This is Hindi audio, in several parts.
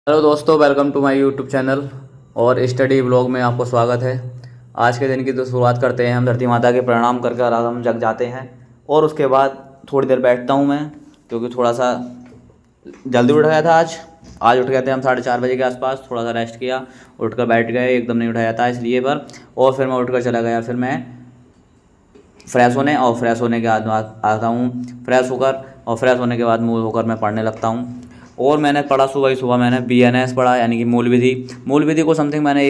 हेलो दोस्तों, welcome to my YouTube channel और स्टडी ब्लॉग में आपको स्वागत है। आज के दिन की तो शुरुआत करते हैं हम धरती माता के प्रणाम करके और हम जग जाते हैं। और उसके बाद थोड़ी देर बैठता हूँ मैं, क्योंकि थोड़ा सा जल्दी उठ गया था आज उठ गए थे हम 4:30 बजे के आसपास। थोड़ा सा रेस्ट किया, उठकर बैठ गए, एकदम नहीं उठाया था इसलिए पर। और फिर मैं उठकर चला गया, फिर मैं फ्रेश होने, और फ्रेश होने के बाद आता हूँ फ्रेश होकर, और फ्रेश होने के बाद मुँह धोकर मैं पढ़ने लगता हूँ। और मैंने पढ़ा सुबह मैंने BNS पढ़ा, यानी कि मूल विधि को समथिंग मैंने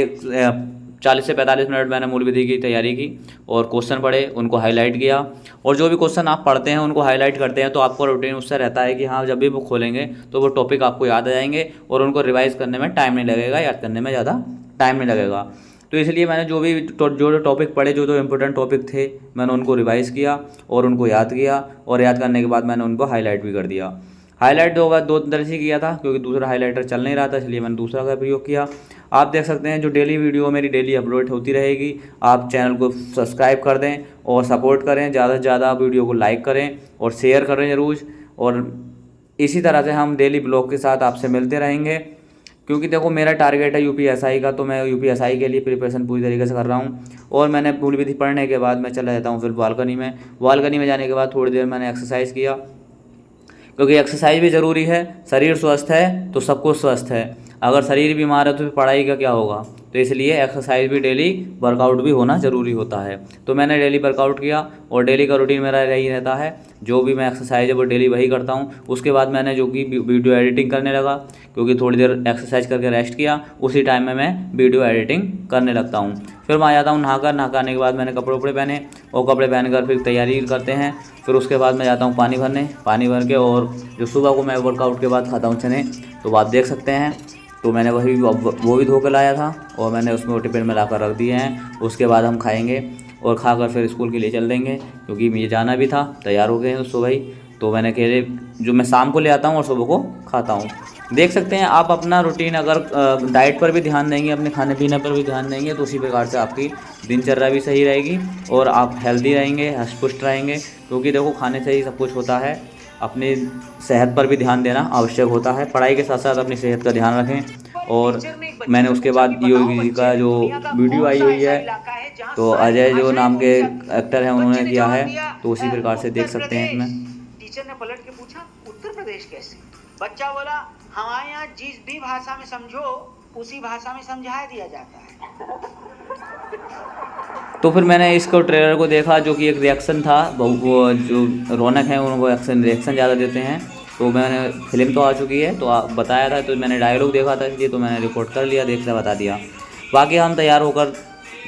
40 से 45 मिनट मैंने मूल विधि की तैयारी की और क्वेश्चन पढ़े, उनको हाईलाइट किया। और जो भी क्वेश्चन आप पढ़ते हैं उनको हाईलाइट करते हैं तो आपको रूटीन उससे रहता है कि हाँ, जब भी बुक खोलेंगे तो वो टॉपिक आपको याद आ जाएंगे और उनको रिवाइज़ करने में टाइम नहीं लगेगा, याद करने में ज़्यादा टाइम नहीं लगेगा। तो इसलिए मैंने जो टॉपिक पढ़े, जो इम्पोर्टेंट टॉपिक थे, मैंने उनको रिवाइज़ किया और उनको याद किया। और याद करने के बाद मैंने उनको हाईलाइट भी कर दिया। हाईलाइट दो तरह से किया था, क्योंकि दूसरा हाईलाइटर चल नहीं रहा था, इसलिए मैंने दूसरा का प्रयोग किया। आप देख सकते हैं जो डेली वीडियो मेरी डेली अपलोड होती रहेगी। आप चैनल को सब्सक्राइब कर दें और सपोर्ट करें, ज़्यादा से ज़्यादा वीडियो को लाइक करें और शेयर करें ज़रूर। और इसी तरह से हम डेली ब्लॉग के साथ आपसे मिलते रहेंगे, क्योंकि देखो मेरा टारगेट है UPSI का, तो मैं UPSI के लिए प्रिपरेशन पूरी तरीके से कर रहा हूँ। और मैंने मूल विधि पढ़ने के बाद मैं चला जाता हूँ फिर बालकनी में जाने के बाद थोड़ी देर मैंने एक्सरसाइज किया, क्योंकि एक्सरसाइज भी ज़रूरी है। शरीर स्वस्थ है तो सब कुछ स्वस्थ है, अगर शरीर बीमार है तो फिर पढ़ाई का क्या होगा। तो इसलिए एक्सरसाइज भी डेली वर्कआउट भी होना ज़रूरी होता है। तो मैंने डेली वर्कआउट किया और डेली का रूटीन मेरा यही रहता है, जो भी मैं एक्सरसाइज है वो डेली वही करता हूँ। उसके बाद मैंने जो कि वीडियो एडिटिंग करने लगा, क्योंकि थोड़ी देर एक्सरसाइज करके रेस्ट किया, उसी टाइम में मैं वीडियो एडिटिंग करने लगता हूँ। फिर मैं आ जाता हूँ नहाने के बाद मैंने कपड़े उपड़े पहने, और कपड़े पहनकर फिर तैयारी करते हैं। फिर उसके बाद मैं जाता हूँ पानी भर के, और जो सुबह को मैं वर्कआउट के बाद खाता हूँ चने, तो आप देख सकते हैं। तो मैंने वो भी धो के लाया था और मैंने उसमें टिफिन में ला कर रख दिए हैं। उसके बाद हम खाएंगे और खाकर फिर स्कूल के लिए चल देंगे, क्योंकि मुझे जाना भी था। तैयार हो गए हैं सुबह ही, तो मैंने केले जो मैं शाम को ले आता हूँ और सुबह को खाता हूँ। देख सकते हैं आप अपना रूटीन, अगर डाइट पर भी ध्यान देंगे, अपने खाने पीने पर भी ध्यान देंगे, तो उसी प्रकार से आपकी दिनचर्या भी सही रहेगी और आप हेल्दी रहेंगे, हष्ट पुष्ट रहेंगे। क्योंकि देखो खाने से ही सब कुछ होता है। अपनी सेहत पर भी ध्यान देना आवश्यक होता है। पढ़ाई के साथ साथ अपनी सेहत का ध्यान रखें। और मैंने उसके बाद योगी जी का जो वीडियो आई हुई है, तो अजय जो नाम के एक्टर हैं उन्होंने किया है, तो उसी प्रकार से देख सकते हैं इसमें। टीचर ने पलट के पूछा, उत्तर प्रदेश कैसे? बच्चा बोला, हमारे यहाँ जिस भी भाषा में समझो उसी भाषा में समझा दिया जाता है। तो फिर मैंने इसको ट्रेलर को देखा, जो कि एक रिएक्शन था। वो जो रौनक है उनको रिएक्शन ज़्यादा देते हैं। तो मैंने फिल्म तो आ चुकी है, तो बताया था, तो मैंने डायलॉग देखा था, इसलिए तो मैंने रिकॉर्ड कर लिया, देख कर बता दिया। बाकी हम तैयार होकर,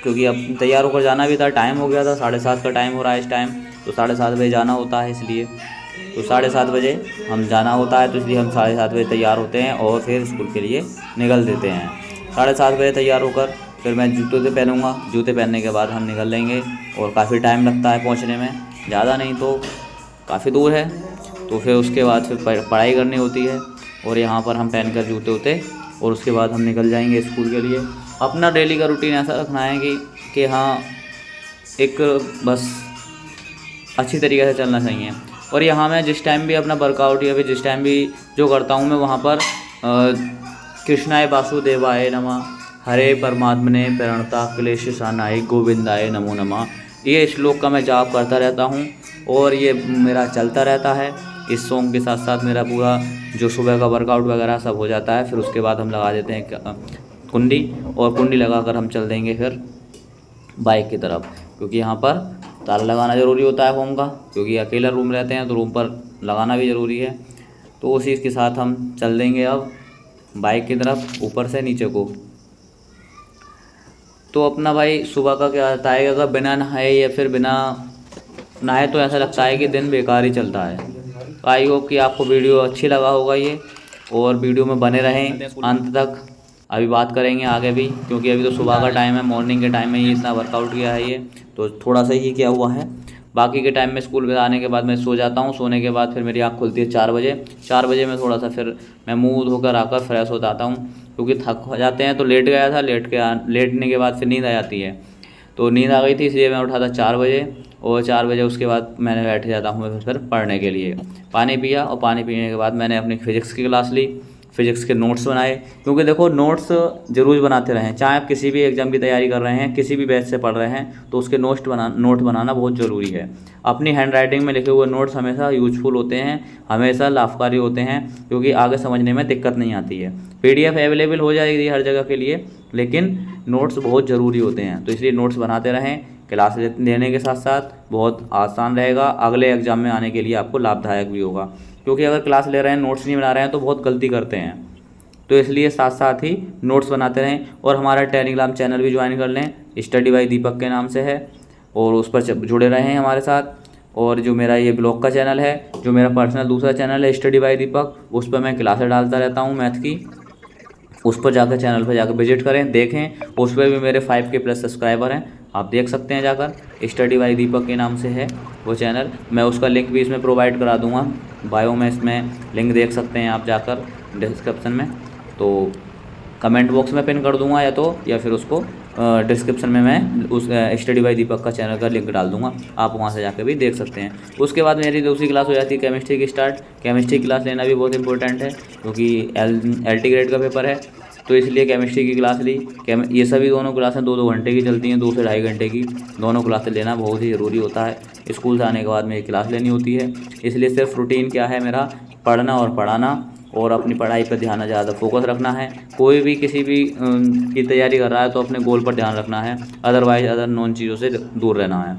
क्योंकि अब तैयार होकर जाना भी था, टाइम हो गया था, 7:30 का टाइम हो रहा है इस टाइम। तो 7:30 बजे जाना होता है, इसलिए तो 7:30 बजे हम जाना होता है, तो इसलिए हम 7:30 बजे तैयार होते हैं और फिर स्कूल के लिए निकल देते हैं। 7:30 बजे तैयार होकर फिर मैं जूते पहनूँगा, जूते पहनने के बाद हम निकल लेंगे। और काफ़ी टाइम लगता है पहुंचने में, ज़्यादा नहीं तो काफ़ी दूर है। तो फिर उसके बाद फिर पढ़ाई करनी होती है, और यहाँ पर हम पहन कर जूते होते, और उसके बाद हम निकल जाएंगे स्कूल के लिए। अपना डेली का रूटीन ऐसा रखना है कि हाँ, एक बस अच्छी तरीके से चलना चाहिए। और यहाँ मैं जिस टाइम भी अपना वर्कआउट या फिर जिस टाइम भी जो करता हूँ, मैं वहाँ पर कृष्णाय वासुदेवाय नमः, हरे परमात्मने प्रणता क्लेशशानाय गोविंदाय नमो नमः, ये श्लोक का मैं जाप करता रहता हूँ और ये मेरा चलता रहता है। इस सॉन्ग के साथ साथ मेरा पूरा जो सुबह का वर्कआउट वगैरह सब हो जाता है। फिर उसके बाद हम लगा देते हैं कुंडी, और कुंडी लगाकर हम चल देंगे फिर बाइक की तरफ, क्योंकि यहाँ पर ताला लगाना ज़रूरी होता है होम का, क्योंकि अकेला रूम रहते हैं तो रूम पर लगाना भी ज़रूरी है। तो उसी के साथ हम चल देंगे अब बाइक की तरफ, ऊपर से नीचे को। तो अपना भाई सुबह का क्या रहता है कि अगर बिना नहाए या फिर बिना नहाए तो ऐसा लगता है कि दिन बेकार ही चलता है। तो आई होप कि आपको वीडियो अच्छी लगा होगा ये, और वीडियो में बने रहें अंत तक। अभी बात करेंगे आगे भी, क्योंकि अभी तो सुबह का टाइम है, मॉर्निंग के टाइम में ही इतना वर्कआउट किया है ये, तो थोड़ा सा ही किया हुआ है। बाकी के टाइम में स्कूल में आने के बाद मैं सो जाता हूँ। सोने के बाद फिर मेरी आँख खुलती है 4 बजे। 4 बजे में थोड़ा सा फिर मैं मुँह धोकर आकर फ्रेश हो जाता हूँ, क्योंकि थक हो जाते हैं। तो लेट गया था, लेटने के बाद फिर नींद आ जाती है। तो नींद आ गई थी, इसलिए मैं उठा था 4 बजे। और 4 बजे उसके बाद मैंने बैठ जाता हूँ मैं फिर पढ़ने के लिए। पानी पिया, और पानी पीने के बाद मैंने अपनी फिज़िक्स की क्लास ली। फिजिक्स के नोट्स बनाए, क्योंकि देखो नोट्स ज़रूर बनाते रहें। चाहे आप किसी भी एग्ज़ाम की तैयारी कर रहे हैं, किसी भी बैच से पढ़ रहे हैं, तो उसके नोट बनाना बहुत ज़रूरी है। अपनी हैंड राइटिंग में लिखे हुए नोट्स हमेशा यूजफुल होते हैं, हमेशा लाभकारी होते हैं, क्योंकि आगे समझने में दिक्कत नहीं आती है। PDF अवेलेबल हो जाएगी हर जगह के लिए, लेकिन नोट्स बहुत ज़रूरी होते हैं। तो इसलिए नोट्स बनाते रहें। क्लास लेने के साथ साथ बहुत आसान रहेगा, अगले एग्ज़ाम में आने के लिए आपको लाभदायक भी होगा। क्योंकि अगर क्लास ले रहे हैं, नोट्स नहीं बना रहे हैं, तो बहुत गलती करते हैं। तो इसलिए साथ साथ ही नोट्स बनाते रहें। और हमारा टेलीग्राम चैनल भी ज्वाइन कर लें, स्टडी बाय दीपक के नाम से है, और उस पर जुड़े रहें हमारे साथ। और जो मेरा ये ब्लॉग का चैनल है, जो मेरा पर्सनल दूसरा चैनल है स्टडी बाय दीपक, उस पर मैं क्लासें डालता रहता हूँ मैथ की। उस पर जाकर चैनल पर जाकर विजिट करें, देखें। उस पर भी मेरे 5K+ सब्सक्राइबर हैं, आप देख सकते हैं जाकर। स्टडी बाय दीपक के नाम से है वो चैनल। मैं उसका लिंक भी इसमें प्रोवाइड करा दूंगा, बायो में इसमें लिंक देख सकते हैं आप जाकर डिस्क्रिप्शन में। तो कमेंट बॉक्स में पिन कर दूंगा या फिर उसको डिस्क्रिप्शन में मैं उस स्टडी बाय दीपक का चैनल का लिंक डाल दूंगा, आप वहां से जाकर भी देख सकते हैं। उसके बाद मेरी दूसरी क्लास हो जाती है केमिस्ट्री की स्टार्ट। केमिस्ट्री क्लास लेना भी बहुत इंपॉर्टेंट है, क्योंकि LT ग्रेड का पेपर है, तो इसलिए केमिस्ट्री की क्लास ली। ये सभी दोनों क्लासें 2-2 घंटे की चलती हैं, 2 से ढाई घंटे की दोनों क्लासें लेना बहुत ही ज़रूरी होता है। स्कूल से आने के बाद मेरी क्लास लेनी होती है, इसलिए सिर्फ रूटीन क्या है मेरा, पढ़ना और पढ़ाना, और अपनी पढ़ाई पर ध्यान ज़्यादा फोकस रखना है। कोई भी किसी भी की तैयारी कर रहा है तो अपने गोल पर ध्यान रखना है, अदरवाइज़ अदर नॉन चीज़ों से दूर रहना है।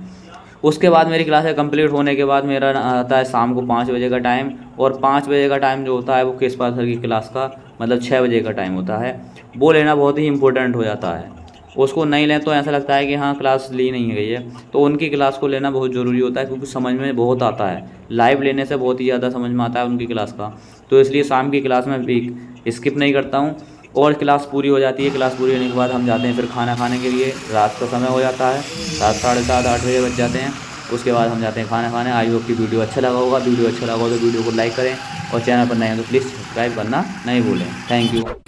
उसके बाद मेरी क्लासें कंप्लीट होने के बाद मेरा आता है शाम को 5 बजे का टाइम। और 5 बजे का टाइम जो होता है वो केसपाल सर की क्लास का मतलब 6 बजे का टाइम होता है, वो लेना बहुत ही इंपॉर्टेंट हो जाता है। उसको नहीं लें तो ऐसा लगता है कि हाँ क्लास ली नहीं गई है, तो उनकी क्लास को लेना बहुत ज़रूरी होता है, क्योंकि समझ में बहुत आता है। लाइव लेने से बहुत ही ज़्यादा समझ में आता है उनकी क्लास का। तो इसलिए शाम की क्लास में भी स्किप नहीं करता हूँ। और क्लास पूरी हो जाती है, क्लास पूरी होने के बाद हम जाते हैं फिर खाना खाने के लिए। रात का समय हो जाता है, 7, साढ़े 7, 8 बजे बज जाते हैं। उसके बाद हम जाते हैं खाना खाने। आई होप कि वीडियो अच्छा लगा होगा। वीडियो अच्छा लगा हो तो वीडियो को लाइक करें, और चैनल पर नए हैं तो प्लीज़ सब्सक्राइब करना नहीं भूलें। Thank you.